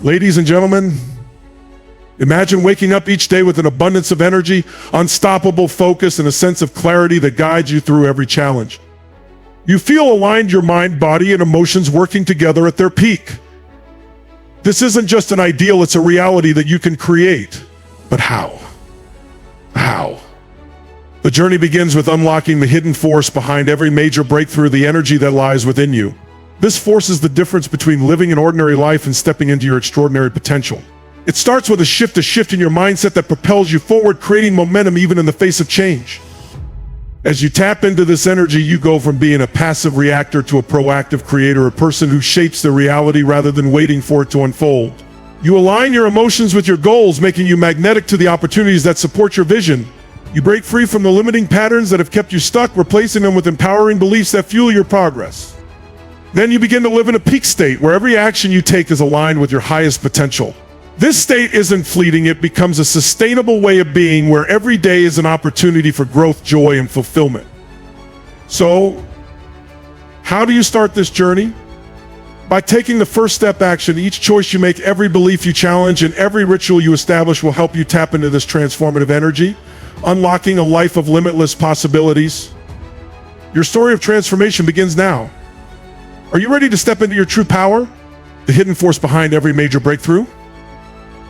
Ladies and gentlemen, imagine waking up each day with an abundance of energy, unstoppable focus, and a sense of clarity that guides you through every challenge. You feel aligned, your mind, body, and emotions working together at their peak. This isn't just an ideal, it's a reality that you can create. But how? How? The journey begins with unlocking the hidden force behind every major breakthrough, the energy that lies within you. This force is the difference between living an ordinary life and stepping into your extraordinary potential. It starts with a shift in your mindset that propels you forward, creating momentum even in the face of change. As you tap into this energy, you go from being a passive reactor to a proactive creator, a person who shapes the reality rather than waiting for it to unfold. You align your emotions with your goals, making you magnetic to the opportunities that support your vision. You break free from the limiting patterns that have kept you stuck, replacing them with empowering beliefs that fuel your progress. Then you begin to live in a peak state where every action you take is aligned with your highest potential. This state isn't fleeting, it becomes a sustainable way of being where every day is an opportunity for growth, joy, and fulfillment. So, how do you start this journey? By taking the first step action. Each choice you make, every belief you challenge, and every ritual you establish will help you tap into this transformative energy, unlocking a life of limitless possibilities. Your story of transformation begins now. Are you ready to step into your true power? The hidden force behind every major breakthrough?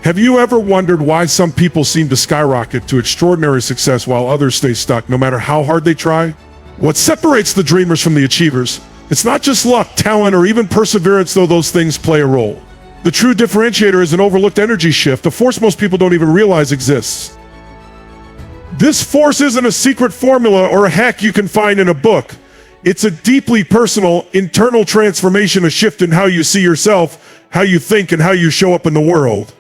Have you ever wondered why some people seem to skyrocket to extraordinary success while others stay stuck no matter how hard they try? What separates the dreamers from the achievers? It's not just luck, talent, or even perseverance, though those things play a role. The true differentiator is an overlooked energy shift, a force most people don't even realize exists. This force isn't a secret formula or a hack you can find in a book. It's a deeply personal, internal transformation, a shift in how you see yourself, how you think, and how you show up in the world.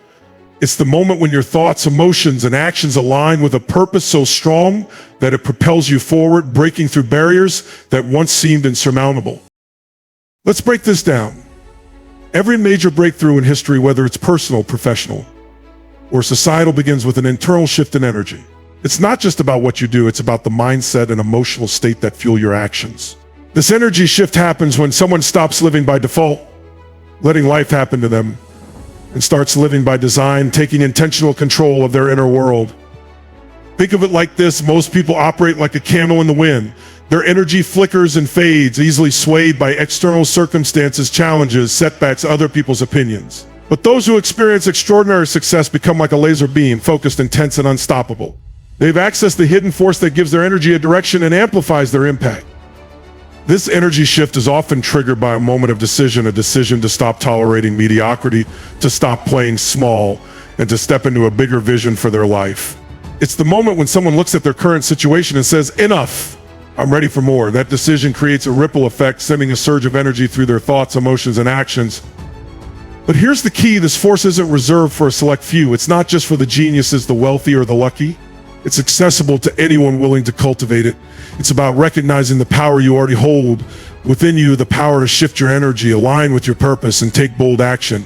It's the moment when your thoughts, emotions, and actions align with a purpose so strong that it propels you forward, breaking through barriers that once seemed insurmountable. Let's break this down. Every major breakthrough in history, whether it's personal, professional, or societal, begins with an internal shift in energy. It's not just about what you do, it's about the mindset and emotional state that fuel your actions. This energy shift happens when someone stops living by default, letting life happen to them, and starts living by design, taking intentional control of their inner world. Think of it like this: most people operate like a candle in the wind. Their energy flickers and fades, easily swayed by external circumstances, challenges, setbacks, other people's opinions. But those who experience extraordinary success become like a laser beam, focused, intense, and unstoppable. They've accessed the hidden force that gives their energy a direction and amplifies their impact. This energy shift is often triggered by a moment of decision, a decision to stop tolerating mediocrity, to stop playing small, and to step into a bigger vision for their life. It's the moment when someone looks at their current situation and says, "Enough, I'm ready for more." That decision creates a ripple effect, sending a surge of energy through their thoughts, emotions, and actions. But here's the key: this force isn't reserved for a select few. It's not just for the geniuses, the wealthy, or the lucky. It's accessible to anyone willing to cultivate it. It's about recognizing the power you already hold within you, the power to shift your energy, align with your purpose, and take bold action.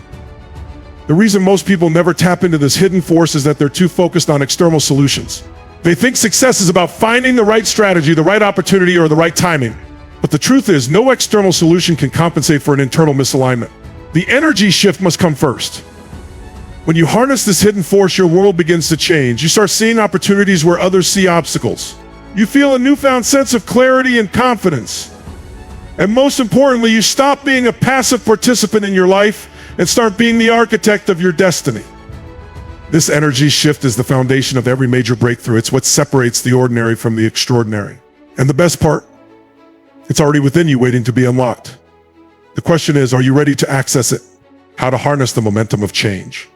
The reason most people never tap into this hidden force is that they're too focused on external solutions. They think success is about finding the right strategy, the right opportunity, or the right timing. But the truth is, no external solution can compensate for an internal misalignment. The energy shift must come first. When you harness this hidden force, your world begins to change. You start seeing opportunities where others see obstacles. You feel a newfound sense of clarity and confidence. And most importantly, you stop being a passive participant in your life and start being the architect of your destiny. This energy shift is the foundation of every major breakthrough. It's what separates the ordinary from the extraordinary. And the best part, it's already within you, waiting to be unlocked. The question is, are you ready to access it? How to harness the momentum of change.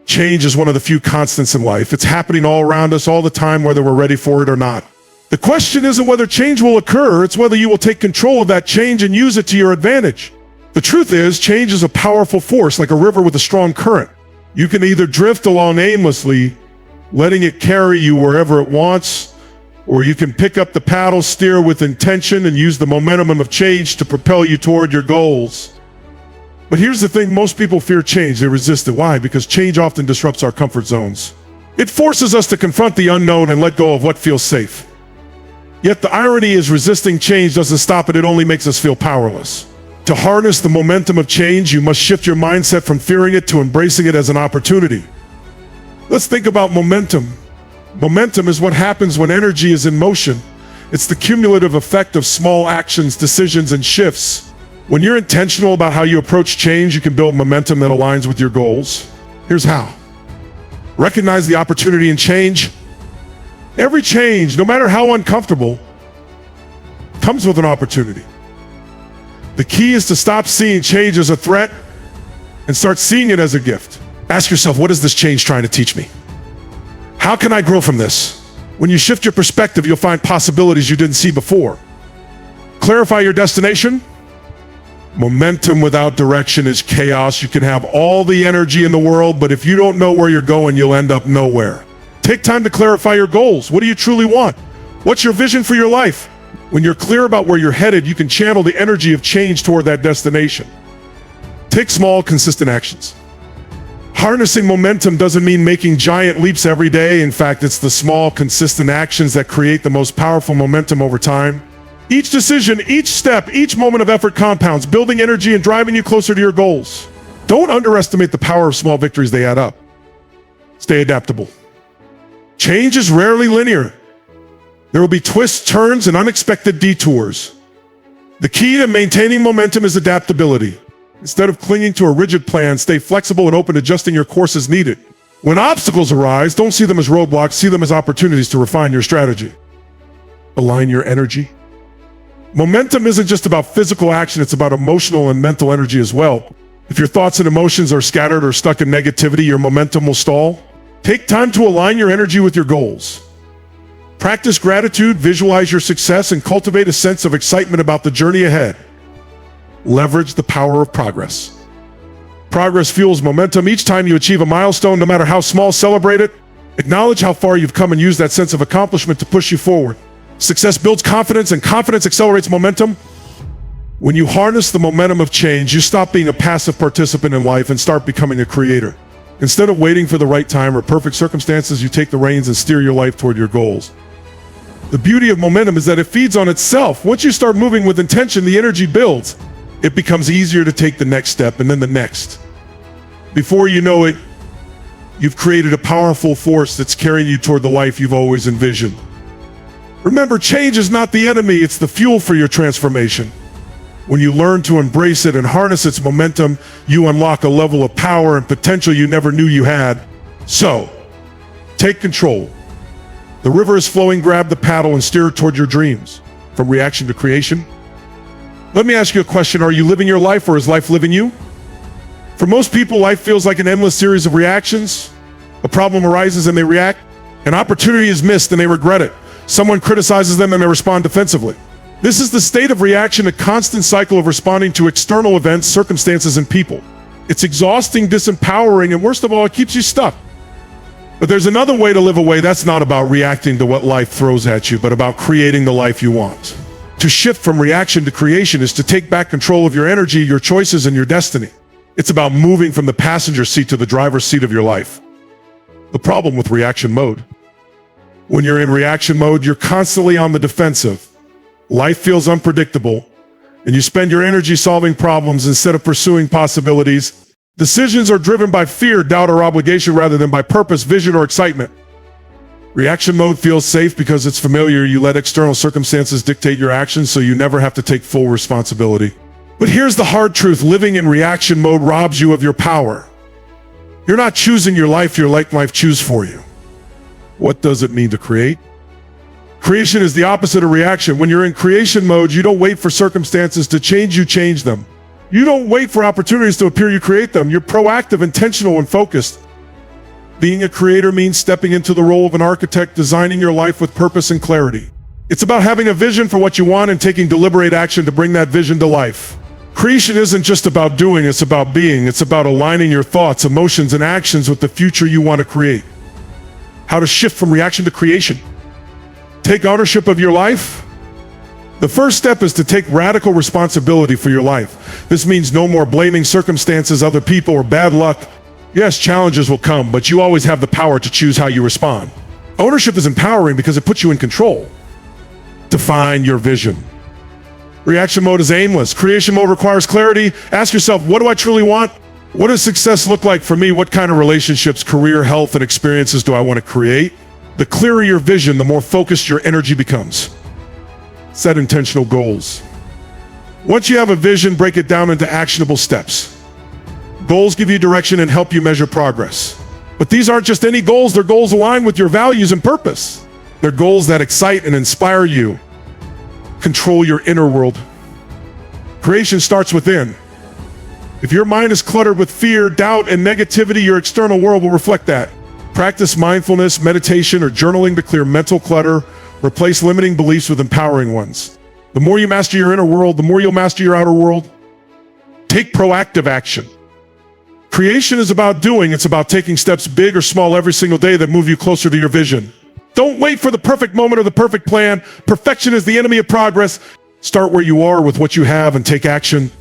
Change is one of the few constants in life. It's happening all around us all the time, whether we're ready for it or not. The question isn't whether change will occur, it's whether you will take control of that change and use it to your advantage. The truth is, change is a powerful force, like a river with a strong current. You can either drift along aimlessly, letting it carry you wherever it wants, or you can pick up the paddle, steer with intention, and use the momentum of change to propel you toward your goals. But here's the thing: most people fear change. They resist it. Why? Because change often disrupts our comfort zones. It forces us to confront the unknown and let go of what feels safe. Yet the irony is, resisting change doesn't stop it, it only makes us feel powerless. To harness the momentum of change, you must shift your mindset from fearing it to embracing it as an opportunity. Let's think about momentum. Momentum is what happens when energy is in motion. It's the cumulative effect of small actions, decisions, and shifts. When you're intentional about how you approach change, you can build momentum that aligns with your goals. Here's how. Recognize the opportunity in change. Every change, no matter how uncomfortable, comes with an opportunity. The key is to stop seeing change as a threat and start seeing it as a gift. Ask yourself, what is this change trying to teach me? How can I grow from this? When you shift your perspective, you'll find possibilities you didn't see before. Clarify your destination. Momentum without direction is chaos. You can have all the energy in the world, but if you don't know where you're going, you'll end up nowhere. Take time to clarify your goals. What do you truly want? What's your vision for your life? When you're clear about where you're headed, you can channel the energy of change toward that destination. Take small, consistent actions. Harnessing momentum doesn't mean making giant leaps every day. In fact, it's the small, consistent actions that create the most powerful momentum over time. Each decision, each step, each moment of effort compounds, building energy and driving you closer to your goals. Don't underestimate the power of small victories. They add up. Stay adaptable. Change is rarely linear. There will be twists, turns, and unexpected detours. The key to maintaining momentum is adaptability. Instead of clinging to a rigid plan, stay flexible and open to adjusting your course as needed. When obstacles arise, don't see them as roadblocks, see them as opportunities to refine your strategy. Align your energy. Momentum isn't just about physical action, it's about emotional and mental energy as well. If your thoughts and emotions are scattered or stuck in negativity, your momentum will stall. Take time to align your energy with your goals. Practice gratitude, visualize your success, and cultivate a sense of excitement about the journey ahead. Leverage the power of progress. Progress fuels momentum. Each time you achieve a milestone, no matter how small, celebrate it. Acknowledge how far you've come and use that sense of accomplishment to push you forward. Success builds confidence, and confidence accelerates momentum. When you harness the momentum of change, you stop being a passive participant in life and start becoming a creator. Instead of waiting for the right time or perfect circumstances, you take the reins and steer your life toward your goals. The beauty of momentum is that it feeds on itself. Once you start moving with intention, the energy builds. It becomes easier to take the next step and then the next. Before you know it, you've created a powerful force that's carrying you toward the life you've always envisioned. Remember, change is not the enemy, it's the fuel for your transformation. When you learn to embrace it and harness its momentum, you unlock a level of power and potential you never knew you had. So, take control. The river is flowing, grab the paddle and steer it toward your dreams. From reaction to creation. Let me ask you a question. Are you living your life, or is life living you? For most people, life feels like an endless series of reactions. A problem arises and they react. An opportunity is missed and they regret it. Someone criticizes them and they respond defensively. This is the state of reaction, a constant cycle of responding to external events, circumstances, and people. It's exhausting, disempowering, and worst of all, it keeps you stuck. But there's another way to live a way that's not about reacting to what life throws at you, but about creating the life you want. To shift from reaction to creation is to take back control of your energy, your choices, and your destiny. It's about moving from the passenger seat to the driver's seat of your life. The problem with reaction mode. When you're in reaction mode, you're constantly on the defensive. Life feels unpredictable, and you spend your energy solving problems instead of pursuing possibilities. Decisions are driven by fear, doubt, or obligation rather than by purpose, vision, or excitement. Reaction mode feels safe because it's familiar. You let external circumstances dictate your actions, so you never have to take full responsibility. But here's the hard truth. Living in reaction mode robs you of your power. You're not choosing your life, you're letting life choose for you. What does it mean to create? Creation is the opposite of reaction. When you're in creation mode, you don't wait for circumstances to change, you change them. You don't wait for opportunities to appear, you create them. You're proactive, intentional, and focused. Being a creator means stepping into the role of an architect, designing your life with purpose and clarity. It's about having a vision for what you want and taking deliberate action to bring that vision to life. Creation isn't just about doing, it's about being. It's about aligning your thoughts, emotions, and actions with the future you want to create. How to shift from reaction to creation. Take ownership of your life. The first step is to take radical responsibility for your life. This means no more blaming circumstances, other people, or bad luck. Yes, challenges will come, but you always have the power to choose how you respond. Ownership is empowering because it puts you in control. Define your vision. Reaction mode is aimless. Creation mode requires clarity. Ask yourself, what do I truly want? What does success look like for me? What kind of relationships, career, health, and experiences do I want to create? The clearer your vision, the more focused your energy becomes. Set intentional goals. Once you have a vision, break it down into actionable steps. Goals give you direction and help you measure progress. But these aren't just any goals, they're goals aligned with your values and purpose. They're goals that excite and inspire you. Control your inner world. Creation starts within. If your mind is cluttered with fear, doubt, and negativity, your external world will reflect that. Practice mindfulness, meditation, or journaling to clear mental clutter. Replace limiting beliefs with empowering ones. The more you master your inner world, the more you'll master your outer world. Take proactive action. Creation is about doing. It's about taking steps, big or small, every single day that move you closer to your vision. Don't wait for the perfect moment or the perfect plan. Perfection is the enemy of progress. Start where you are with what you have and take action.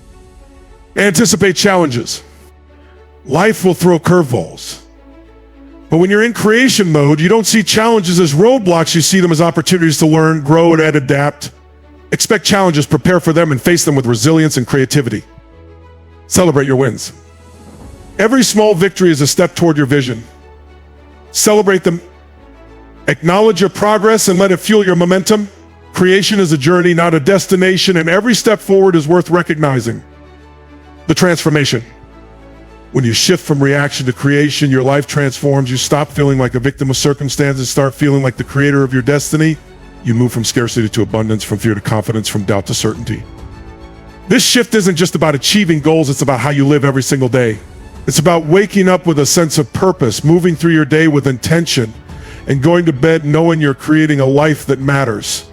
Anticipate challenges. Life will throw curveballs. But when you're in creation mode, you don't see challenges as roadblocks. You see them as opportunities to learn, grow, and adapt. Expect challenges, prepare for them, and face them with resilience and creativity. Celebrate your wins. Every small victory is a step toward your vision. Celebrate them. Acknowledge your progress and let it fuel your momentum. Creation is a journey, not a destination, and every step forward is worth recognizing. The transformation. When you shift from reaction to creation, your life transforms. You stop feeling like a victim of circumstances, start feeling like the creator of your destiny. You move from scarcity to abundance, from fear to confidence, from doubt to certainty. This shift isn't just about achieving goals, it's about how you live every single day. It's about waking up with a sense of purpose, moving through your day with intention, and going to bed knowing you're creating a life that matters.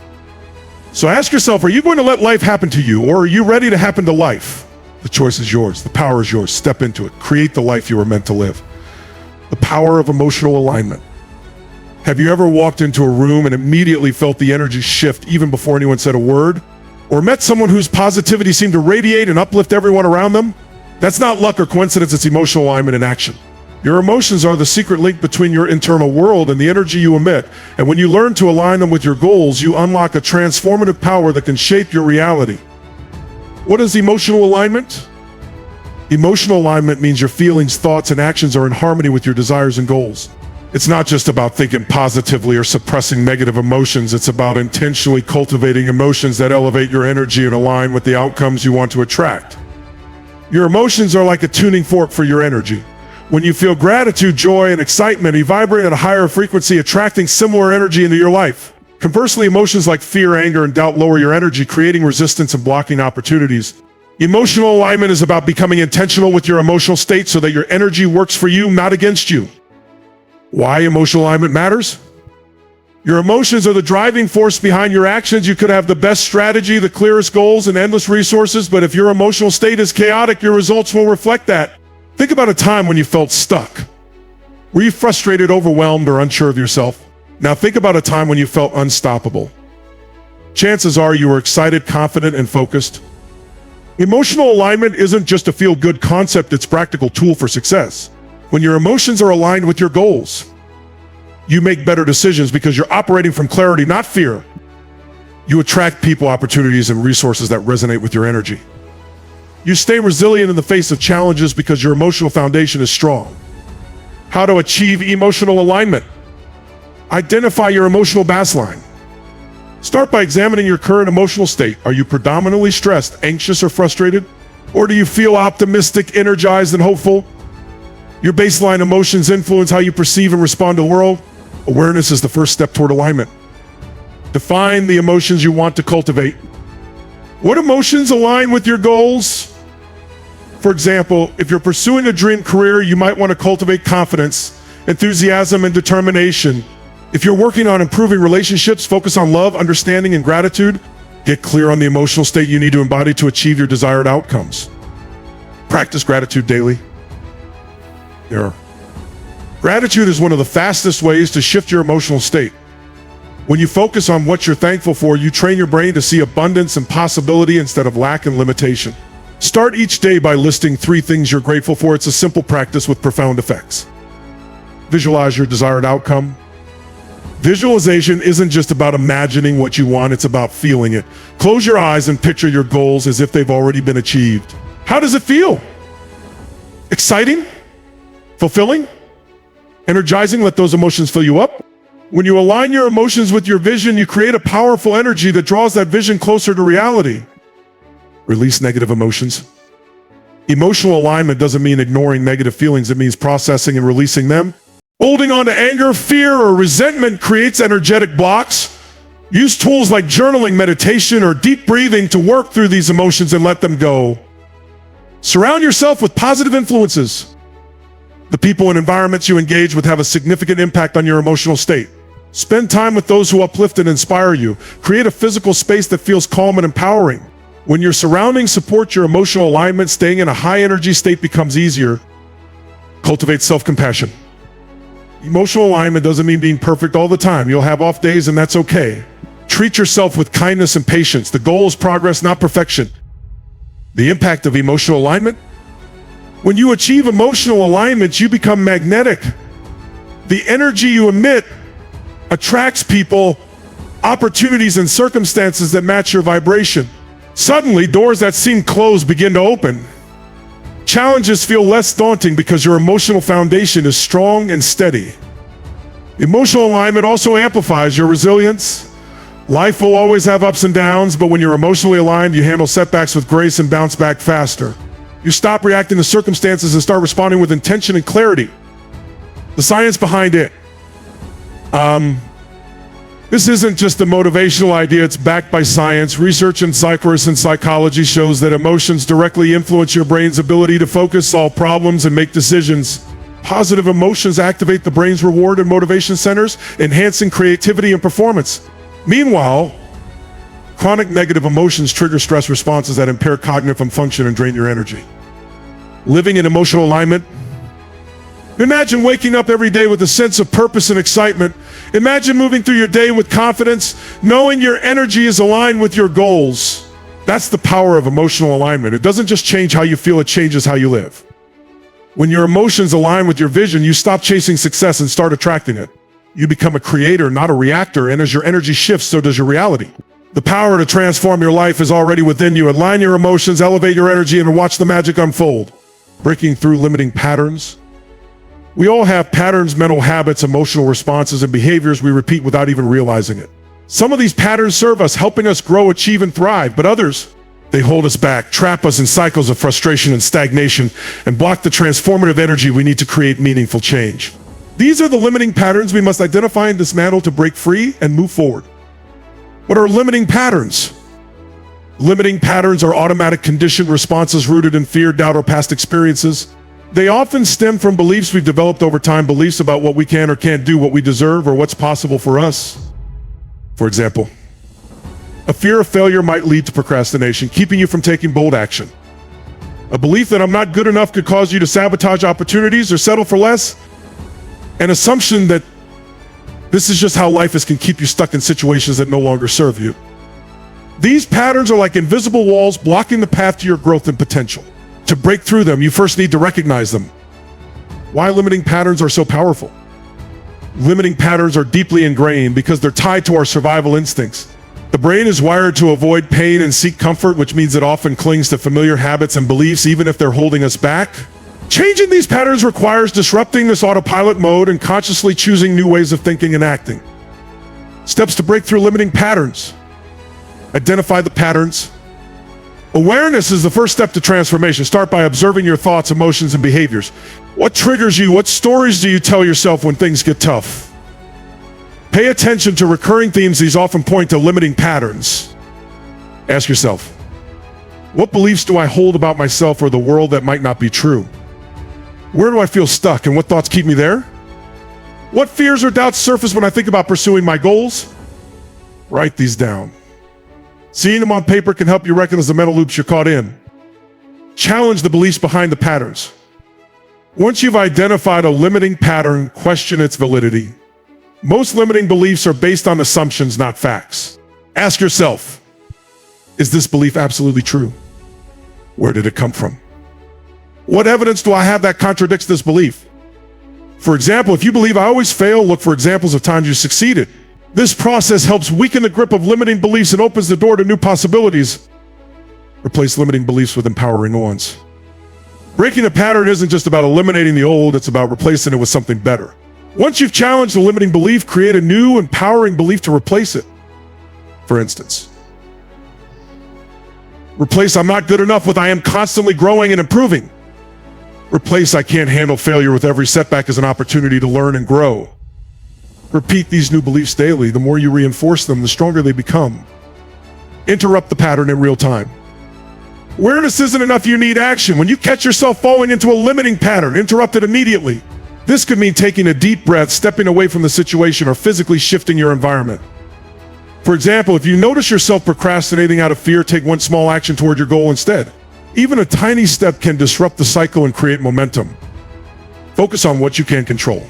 So ask yourself, are you going to let life happen to you, or are you ready to happen to life? The choice is yours. The power is yours. Step into it. Create the life you were meant to live. The power of emotional alignment. Have you ever walked into a room and immediately felt the energy shift even before anyone said a word? Or met someone whose positivity seemed to radiate and uplift everyone around them? That's not luck or coincidence, it's emotional alignment in action. Your emotions are the secret link between your internal world and the energy you emit. And when you learn to align them with your goals, you unlock a transformative power that can shape your reality. What is emotional alignment? Emotional alignment means your feelings, thoughts, and actions are in harmony with your desires and goals. It's not just about thinking positively or suppressing negative emotions. It's about intentionally cultivating emotions that elevate your energy and align with the outcomes you want to attract. Your emotions are like a tuning fork for your energy. When you feel gratitude, joy, and excitement, you vibrate at a higher frequency, attracting similar energy into your life. Conversely, emotions like fear, anger, and doubt lower your energy, creating resistance and blocking opportunities. Emotional alignment is about becoming intentional with your emotional state so that your energy works for you, not against you. Why emotional alignment matters? Your emotions are the driving force behind your actions. You could have the best strategy, the clearest goals, and endless resources, but if your emotional state is chaotic, your results will reflect that. Think about a time when you felt stuck. Were you frustrated, overwhelmed, or unsure of yourself? Now think about a time when you felt unstoppable. Chances are you were excited, confident, and focused. Emotional alignment isn't just a feel-good concept, it's a practical tool for success. When your emotions are aligned with your goals, you make better decisions because you're operating from clarity, not fear. You attract people, opportunities, and resources that resonate with your energy. You stay resilient in the face of challenges because your emotional foundation is strong. How to achieve emotional alignment? Identify your emotional baseline. Start by examining your current emotional state. Are you predominantly stressed, anxious, or frustrated? Or do you feel optimistic, energized, and hopeful? Your baseline emotions influence how you perceive and respond to the world. Awareness is the first step toward alignment. Define the emotions you want to cultivate. What emotions align with your goals? For example, if you're pursuing a dream career, you might want to cultivate confidence, enthusiasm, and determination. If you're working on improving relationships, focus on love, understanding, and gratitude. Get clear on the emotional state you need to embody to achieve your desired outcomes. Practice gratitude daily. Gratitude is one of the fastest ways to shift your emotional state. When you focus on what you're thankful for, you train your brain to see abundance and possibility instead of lack and limitation. Start each day by listing 3 things you're grateful for. It's a simple practice with profound effects. Visualize your desired outcome. Visualization isn't just about imagining what you want, it's about feeling it. Close your eyes and picture your goals as if they've already been achieved. How does it feel? Exciting? Fulfilling? Energizing? Let those emotions fill you up. When you align your emotions with your vision, you create a powerful energy that draws that vision closer to reality. Release negative emotions. Emotional alignment doesn't mean ignoring negative feelings, it means processing and releasing them. Holding on to anger, fear, or resentment creates energetic blocks. Use tools like journaling, meditation, or deep breathing to work through these emotions and let them go. Surround yourself with positive influences. The people and environments you engage with have a significant impact on your emotional state. Spend time with those who uplift and inspire you. Create a physical space that feels calm and empowering. When your surroundings support your emotional alignment, staying in a high energy state becomes easier. Cultivate self-compassion. Emotional alignment doesn't mean being perfect all the time. You'll have off days and that's okay. Treat yourself with kindness and patience. The goal is progress, not perfection. The impact of emotional alignment? When you achieve emotional alignment, you become magnetic. The energy you emit attracts people, opportunities, and circumstances that match your vibration. Suddenly, doors that seem closed begin to open. Challenges feel less daunting because your emotional foundation is strong and steady. Emotional alignment also amplifies your resilience. Life will always have ups and downs, but when you're emotionally aligned, you handle setbacks with grace and bounce back faster. You stop reacting to circumstances and start responding with intention and clarity. The science behind it. This isn't just a motivational idea, it's backed by science. Research in psychology and psychology shows that emotions directly influence your brain's ability to focus, solve problems, and make decisions. Positive emotions activate the brain's reward and motivation centers, enhancing creativity and performance. Meanwhile, chronic negative emotions trigger stress responses that impair cognitive function and drain your energy. Living in emotional alignment. Imagine waking up every day with a sense of purpose and excitement. Imagine moving through your day with confidence, knowing your energy is aligned with your goals. That's the power of emotional alignment. It doesn't just change how you feel, it changes how you live. When your emotions align with your vision, you stop chasing success and start attracting it. You become a creator, not a reactor, and as your energy shifts, so does your reality. The power to transform your life is already within you. Align your emotions, elevate your energy, and watch the magic unfold. Breaking through limiting patterns. We all have patterns, mental habits, emotional responses, and behaviors we repeat without even realizing it. Some of these patterns serve us, helping us grow, achieve, and thrive, but others, they hold us back, trap us in cycles of frustration and stagnation, and block the transformative energy we need to create meaningful change. These are the limiting patterns we must identify and dismantle to break free and move forward. What are limiting patterns? Limiting patterns are automatic conditioned responses rooted in fear, doubt, or past experiences. They often stem from beliefs we've developed over time, beliefs about what we can or can't do, what we deserve, or what's possible for us. For example, a fear of failure might lead to procrastination, keeping you from taking bold action. A belief that I'm not good enough could cause you to sabotage opportunities or settle for less. An assumption that this is just how life is can keep you stuck in situations that no longer serve you. These patterns are like invisible walls blocking the path to your growth and potential. To break through them, you first need to recognize them. Why limiting patterns are so powerful? Limiting patterns are deeply ingrained because they're tied to our survival instincts. The brain is wired to avoid pain and seek comfort, which means it often clings to familiar habits and beliefs even if they're holding us back. Changing these patterns requires disrupting this autopilot mode and consciously choosing new ways of thinking and acting. Steps to break through limiting patterns. Identify the patterns. Awareness is the first step to transformation. Start by observing your thoughts, emotions, and behaviors. What triggers you? What stories do you tell yourself when things get tough? Pay attention to recurring themes. These often point to limiting patterns. Ask yourself, what beliefs do I hold about myself or the world that might not be true? Where do I feel stuck and what thoughts keep me there? What fears or doubts surface when I think about pursuing my goals? Write these down. Seeing them on paper can help you recognize the mental loops you're caught in. Challenge the beliefs behind the patterns. Once you've identified a limiting pattern, question its validity. Most limiting beliefs are based on assumptions, not facts. Ask yourself, is this belief absolutely true? Where did it come from? What evidence do I have that contradicts this belief? For example, if you believe I always fail, look for examples of times you succeeded. This process helps weaken the grip of limiting beliefs and opens the door to new possibilities. Replace limiting beliefs with empowering ones. Breaking a pattern isn't just about eliminating the old, it's about replacing it with something better. Once you've challenged the limiting belief, create a new, empowering belief to replace it. For instance, replace I'm not good enough with I am constantly growing and improving. Replace I can't handle failure with every setback as an opportunity to learn and grow. Repeat these new beliefs daily. The more you reinforce them, the stronger they become. Interrupt the pattern in real time. Awareness isn't enough, you need action. When you catch yourself falling into a limiting pattern, interrupt it immediately. This could mean taking a deep breath, stepping away from the situation, or physically shifting your environment. For example, if you notice yourself procrastinating out of fear, take one small action toward your goal instead. Even a tiny step can disrupt the cycle and create momentum. Focus on what you can control.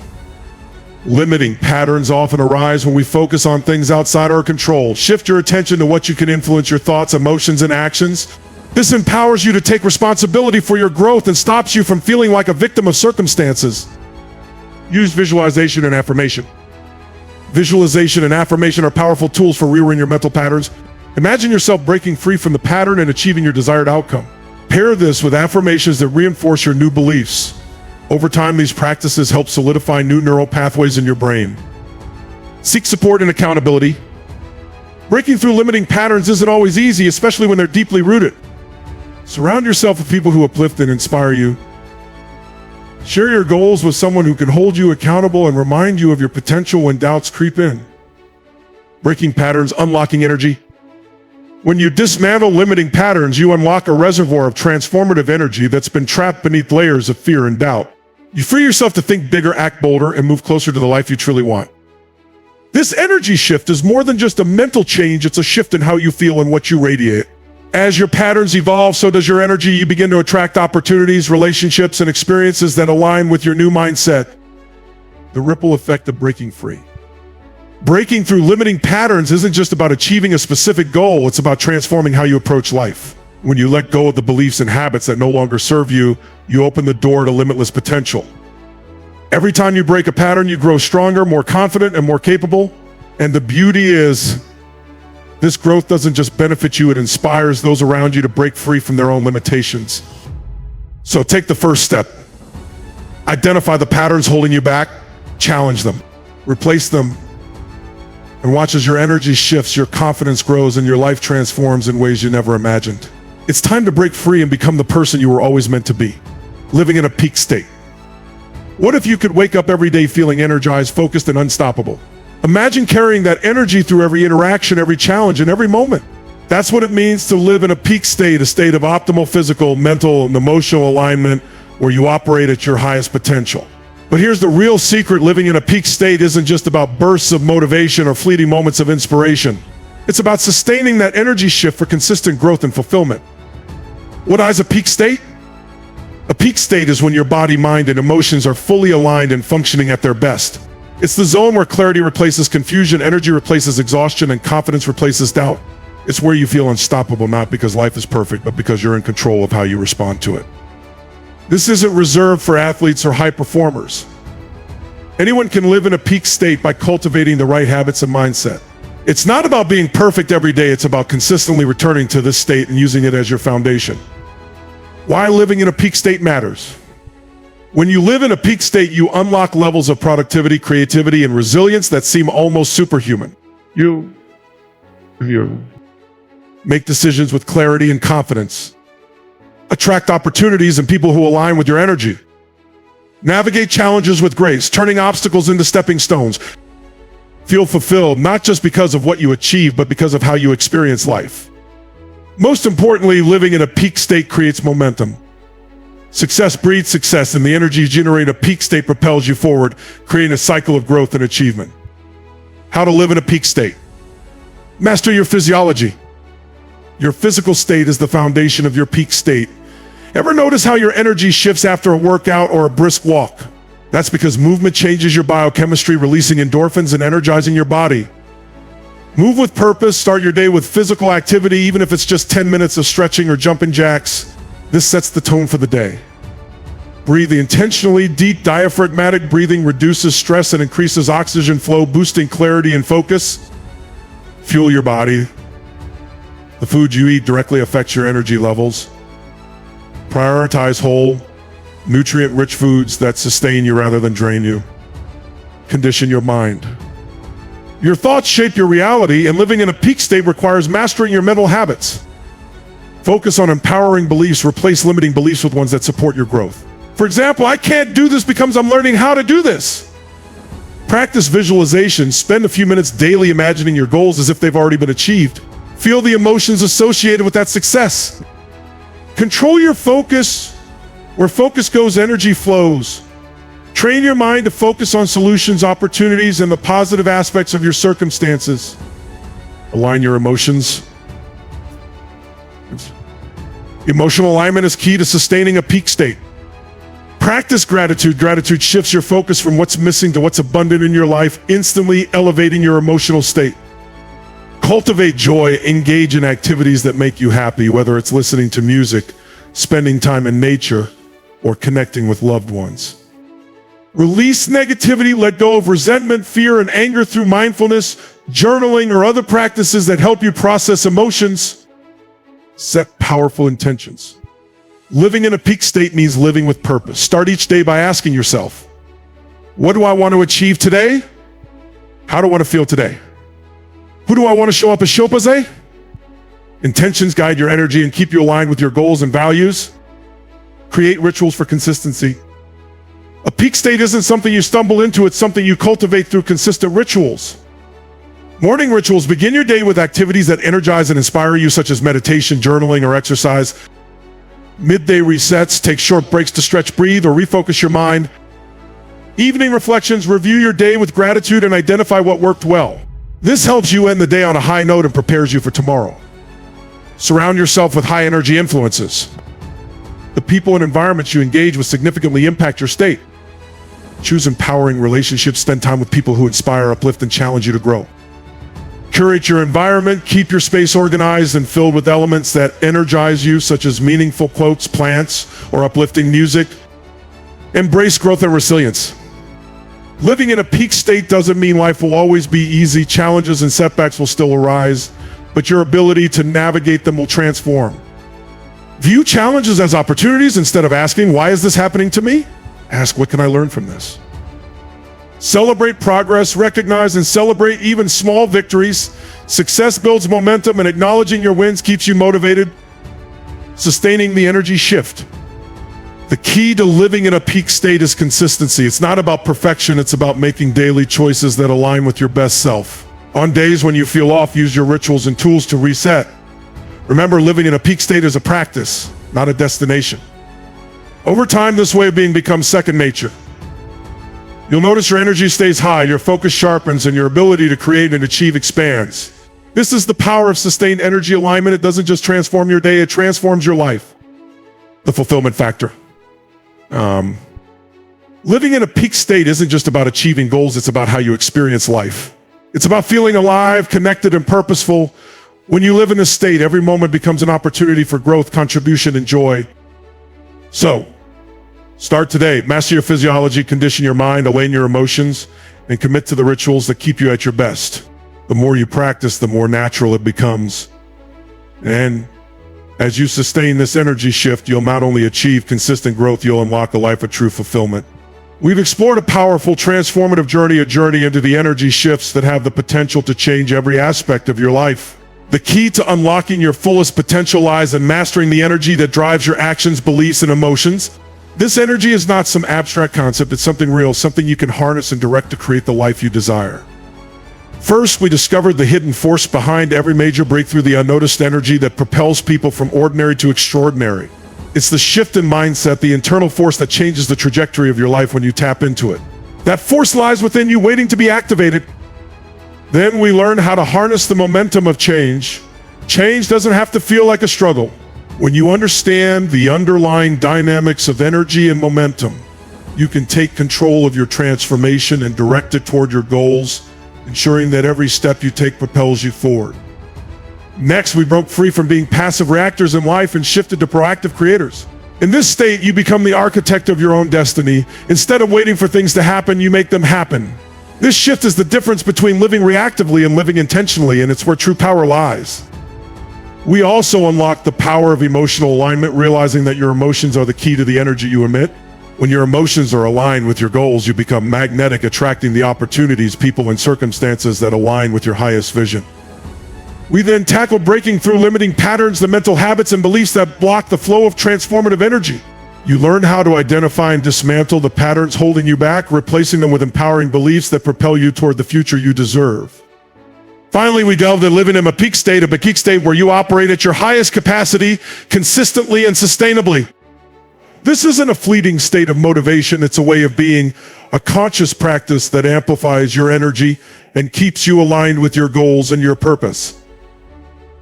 Limiting patterns often arise when we focus on things outside our control. Shift your attention to what you can influence: your thoughts, emotions, and actions. This empowers you to take responsibility for your growth and stops you from feeling like a victim of circumstances. Use visualization and affirmation. Visualization and affirmation are powerful tools for rewiring your mental patterns. Imagine yourself breaking free from the pattern and achieving your desired outcome. Pair this with affirmations that reinforce your new beliefs. Over time, these practices help solidify new neural pathways in your brain. Seek support and accountability. Breaking through limiting patterns isn't always easy, especially when they're deeply rooted. Surround yourself with people who uplift and inspire you. Share your goals with someone who can hold you accountable and remind you of your potential when doubts creep in. Breaking patterns, unlocking energy. When you dismantle limiting patterns, you unlock a reservoir of transformative energy that's been trapped beneath layers of fear and doubt. You free yourself to think bigger, act bolder, and move closer to the life you truly want. This energy shift is more than just a mental change, it's a shift in how you feel and what you radiate. As your patterns evolve, so does your energy. You begin to attract opportunities, relationships, and experiences that align with your new mindset. The ripple effect of breaking free. Breaking through limiting patterns isn't just about achieving a specific goal, it's about transforming how you approach life. When you let go of the beliefs and habits that no longer serve you, you open the door to limitless potential. Every time you break a pattern, you grow stronger, more confident, and more capable. And the beauty is, this growth doesn't just benefit you, it inspires those around you to break free from their own limitations. So take the first step. Identify the patterns holding you back, challenge them, replace them, and watch as your energy shifts, your confidence grows, and your life transforms in ways you never imagined. It's time to break free and become the person you were always meant to be, living in a peak state. What if you could wake up every day feeling energized, focused, and unstoppable? Imagine carrying that energy through every interaction, every challenge, and every moment. That's what it means to live in a peak state, a state of optimal physical, mental, and emotional alignment where you operate at your highest potential. But here's the real secret: living in a peak state isn't just about bursts of motivation or fleeting moments of inspiration. It's about sustaining that energy shift for consistent growth and fulfillment. What is a peak state? A peak state is when your body, mind, and emotions are fully aligned and functioning at their best. It's the zone where clarity replaces confusion, energy replaces exhaustion, and confidence replaces doubt. It's where you feel unstoppable, not because life is perfect, but because you're in control of how you respond to it. This isn't reserved for athletes or high performers. Anyone can live in a peak state by cultivating the right habits and mindset. It's not about being perfect every day, it's about consistently returning to this state and using it as your foundation. Why living in a peak state matters. When you live in a peak state, you unlock levels of productivity, creativity, and resilience that seem almost superhuman. You make decisions with clarity and confidence. Attract opportunities and people who align with your energy. Navigate challenges with grace, turning obstacles into stepping stones. Feel fulfilled, not just because of what you achieve, but because of how you experience life. Most importantly, living in a peak state creates momentum. Success breeds success, and the energy generated in a peak state propels you forward, creating a cycle of growth and achievement. How to live in a peak state. Master your physiology. Your physical state is the foundation of your peak state. Ever notice how your energy shifts after a workout or a brisk walk? That's because movement changes your biochemistry, releasing endorphins and energizing your body. Move with purpose, start your day with physical activity, even if it's just 10 minutes of stretching or jumping jacks. This sets the tone for the day. Breathe intentionally. Deep diaphragmatic breathing reduces stress and increases oxygen flow, boosting clarity and focus. Fuel your body. The food you eat directly affects your energy levels. Prioritize whole, nutrient-rich foods that sustain you rather than drain you. Condition your mind. Your thoughts shape your reality, and living in a peak state requires mastering your mental habits. Focus on empowering beliefs. Replace limiting beliefs with ones that support your growth. For example, I can't do this because I'm learning how to do this. Practice visualization. Spend a few minutes daily imagining your goals as if they've already been achieved. Feel the emotions associated with that success. Control your focus. Where focus goes, energy flows. Train your mind to focus on solutions, opportunities, and the positive aspects of your circumstances. Align your emotions. Emotional alignment is key to sustaining a peak state. Practice gratitude. Gratitude shifts your focus from what's missing to what's abundant in your life, instantly elevating your emotional state. Cultivate joy. Engage in activities that make you happy, whether it's listening to music, spending time in nature, or connecting with loved ones. Release negativity. Let go of resentment, fear, and anger through mindfulness, journaling, or other practices that help you process emotions. Set powerful intentions. Living in a peak state means living with purpose. Start each day by asking yourself, what do I want to achieve today? How do I want to feel today? Who do I want to show up as Shopazé? Intentions guide your energy and keep you aligned with your goals and values. Create rituals for consistency. A peak state isn't something you stumble into, it's something you cultivate through consistent rituals. Morning rituals. Begin your day with activities that energize and inspire you, such as meditation, journaling, or exercise. Midday resets. Take short breaks to stretch, breathe, or refocus your mind. Evening reflections. Review your day with gratitude and identify what worked well. This helps you end the day on a high note and prepares you for tomorrow. Surround yourself with high energy influences. The people and environments you engage with significantly impact your state. Choose empowering relationships. Spend time with people who inspire, uplift, and challenge you to grow. Curate your environment. Keep your space organized and filled with elements that energize you, such as meaningful quotes, plants, or uplifting music. Embrace growth and resilience. Living in a peak state doesn't mean life will always be easy. Challenges and setbacks will still arise, but your ability to navigate them will transform. View challenges as opportunities instead of asking, why is this happening to me? Ask, what can I learn from this? Celebrate progress. Recognize and celebrate even small victories. Success builds momentum, and acknowledging your wins keeps you motivated. Sustaining the energy shift. The key to living in a peak state is consistency. It's not about perfection, it's about making daily choices that align with your best self. On days when you feel off, use your rituals and tools to reset. Remember, living in a peak state is a practice, not a destination. Over time, this way of being becomes second nature. You'll notice your energy stays high, your focus sharpens, and your ability to create and achieve expands. This is the power of sustained energy alignment. It doesn't just transform your day, it transforms your life. The fulfillment factor. Living in a peak state isn't just about achieving goals, it's about how you experience life. It's about feeling alive, connected, and purposeful. When you live in this state, every moment becomes an opportunity for growth, contribution, and joy. So, start today. Master your physiology, condition your mind, align your emotions, and commit to the rituals that keep you at your best. The more you practice, the more natural it becomes. And as you sustain this energy shift, you'll not only achieve consistent growth, you'll unlock a life of true fulfillment. We've explored a powerful, transformative journey, a journey into the energy shifts that have the potential to change every aspect of your life. The key to unlocking your fullest potential lies in mastering the energy that drives your actions, beliefs, and emotions. This energy is not some abstract concept, it's something real, something you can harness and direct to create the life you desire. First, we discovered the hidden force behind every major breakthrough, the unnoticed energy that propels people from ordinary to extraordinary. It's the shift in mindset, the internal force that changes the trajectory of your life when you tap into it. That force lies within you, waiting to be activated. Then we learn how to harness the momentum of change. Change doesn't have to feel like a struggle. When you understand the underlying dynamics of energy and momentum, you can take control of your transformation and direct it toward your goals, ensuring that every step you take propels you forward. Next, we broke free from being passive reactors in life and shifted to proactive creators. In this state, you become the architect of your own destiny. Instead of waiting for things to happen, you make them happen. This shift is the difference between living reactively and living intentionally, and it's where true power lies. We also unlock the power of emotional alignment, realizing that your emotions are the key to the energy you emit. When your emotions are aligned with your goals, you become magnetic, attracting the opportunities, people, and circumstances that align with your highest vision. We then tackle breaking through limiting patterns, the mental habits and beliefs that block the flow of transformative energy. You learn how to identify and dismantle the patterns holding you back, replacing them with empowering beliefs that propel you toward the future you deserve. Finally, we delve into living in a peak state where you operate at your highest capacity, consistently and sustainably. This isn't a fleeting state of motivation, it's a way of being, a conscious practice that amplifies your energy and keeps you aligned with your goals and your purpose.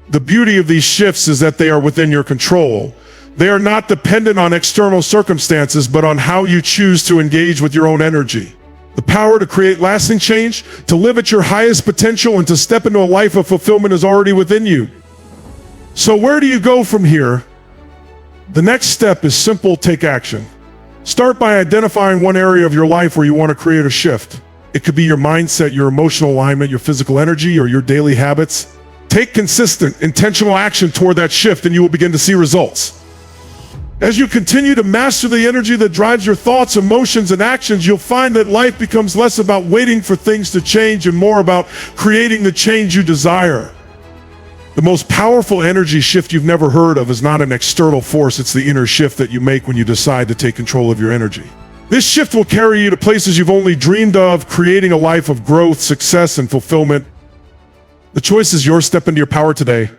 The beauty of these shifts is that they are within your control. They are not dependent on external circumstances, but on how you choose to engage with your own energy. The power to create lasting change, to live at your highest potential, and to step into a life of fulfillment is already within you. So where do you go from here? The next step is simple: take action. Start by identifying one area of your life where you want to create a shift. It could be your mindset, your emotional alignment, your physical energy, or your daily habits. Take consistent, intentional action toward that shift, and you will begin to see results. As you continue to master the energy that drives your thoughts, emotions, and actions, you'll find that life becomes less about waiting for things to change and more about creating the change you desire. The most powerful energy shift you've never heard of is not an external force, it's the inner shift that you make when you decide to take control of your energy. This shift will carry you to places you've only dreamed of, creating a life of growth, success, and fulfillment. The choice is yours. Step into your power today.